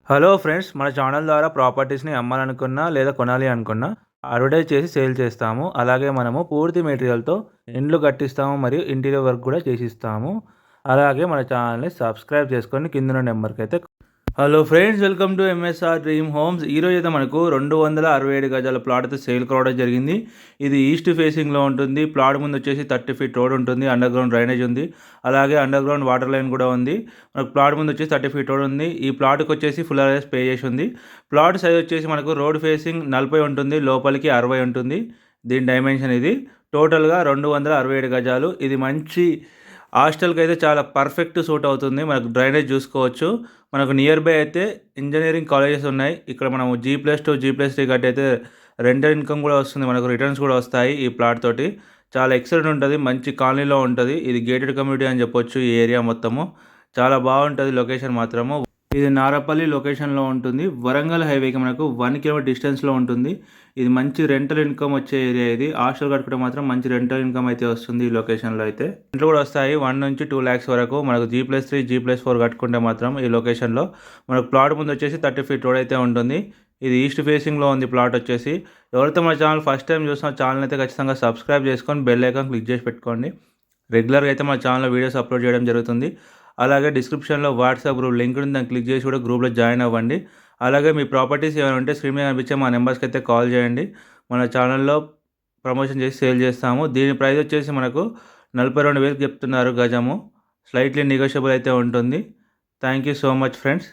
Hello friends, మన channel ద్వారా ప్రాపర్టీస్‌ని అమ్మాలనుకున్నా లేదా కొనాలి అనుకున్నా అడ్వర్టైజ్ చేసి సేల్ చేస్తాము. అలాగే మనము పూర్తి మెటీరియల్‌తో ఇండ్లు కట్టిస్తాము మరియు ఇంటీరియర్ వర్క్ కూడా చేసిస్తాము. అలాగే మన ఛానల్‌ని సబ్స్క్రైబ్ చేసుకొని కిందున్న నెంబర్‌కైతే hello friends, welcome to MSR dream homes. ఈరోజు అయితే మనకు 267 గజాల ప్లాట్ అయితే సేల్ కావడం జరిగింది. ఇది ఈస్ట్ ఫేసింగ్లో ఉంటుంది. ప్లాట్ ముందు వచ్చేసి 30 ఫీట్ రోడ్ ఉంటుంది. అండర్ గ్రౌండ్ డ్రైనేజ్ ఉంది. అలాగే అండర్ గ్రౌండ్ వాటర్ లైన్ కూడా ఉంది. మనకు ప్లాట్ ముందు వచ్చేసి 30 ఫీట్ రోడ్ ఉంది. ఈ ప్లాట్కి వచ్చేసి ఫుల్ అరేస్ పే చేసి ఉంది. ప్లాట్ సైజ్ వచ్చేసి మనకు రోడ్ ఫేసింగ్ 40 ఉంటుంది, లోపలికి 60 ఉంటుంది. దీని డైమెన్షన్ ఇది టోటల్గా 267 గజాలు. ఇది మంచి హాస్టల్కి అయితే చాలా పర్ఫెక్ట్ సూట్ అవుతుంది. మనకు డ్రైనేజ్ చూసుకోవచ్చు. మనకు నియర్ బై అయితే ఇంజనీరింగ్ కాలేజెస్ ఉన్నాయి. ఇక్కడ మనము G+2 G+3 కట్టి అయితే రెంటల్ ఇన్కమ్ కూడా వస్తుంది. మనకు రిటర్న్స్ కూడా వస్తాయి ఈ ప్లాట్ తోటి. చాలా ఎక్సలెంట్ ఉంటుంది. మంచి కాలనీలో ఉంటుంది. ఇది గేటెడ్ కమ్యూనిటీ అని చెప్పొచ్చు. ఈ ఏరియా మొత్తము చాలా బాగుంటుంది. లొకేషన్ మాత్రము ఇది నారపల్లి లొకేషన్లో ఉంటుంది. వరంగల్ హైవేకి మనకు 1 కిలోమీటర్ డిస్టెన్స్లో ఉంటుంది. ఇది మంచి రెంటల్ ఇన్కమ్ వచ్చే ఏరియా. ఇది హాస్టల్ కట్టుకుంటే మాత్రం మంచి రెంటల్ ఇన్కమ్ అయితే వస్తుంది ఈ లొకేషన్లో. అయితే ఇంట్లో కూడా వస్తాయి 1 నుంచి 2 lakhs వరకు. మనకు G+3 G+4 కట్టుకుంటే మాత్రం ఈ లొకేషన్లో మనకు ప్లాట్ ముందు వచ్చేసి 30 ఫీట్ రోడ్ అయితే ఉంటుంది. ఇది ఈస్ట్ ఫేసింగ్లో ఉంది ప్లాట్ వచ్చేసి. ఎవరైతే మన ఛానల్ ఫస్ట్ టైం చూసిన ఛానల్ అయితే ఖచ్చితంగా సబ్స్క్రైబ్ చేసుకొని బెల్ ఐకాన్ క్లిక్ చేసి పెట్టుకోండి. రెగ్యులర్గా అయితే మన ఛానల్లో వీడియోస్ అప్లోడ్ చేయడం జరుగుతుంది. అలాగే డిస్క్రిప్షన్లో వాట్సాప్ గ్రూప్ లింక్ ఉంది, దాన్ని క్లిక్ చేసి కూడా గ్రూప్లో జాయిన్ అవ్వండి. అలాగే మీ ప్రాపర్టీస్ ఏమైనా ఉంటే స్క్రీన్ మీద కనిపించే మా నెంబర్స్కి అయితే కాల్ చేయండి. మన ఛానల్లో ప్రమోషన్ చేసి సేల్ చేస్తాము. దీని ప్రైస్ వచ్చేసి మనకు 42,000 చెప్తున్నారు గజము. స్లైట్లీ నెగోషియబుల్ అయితే ఉంటుంది. Thank you so much friends.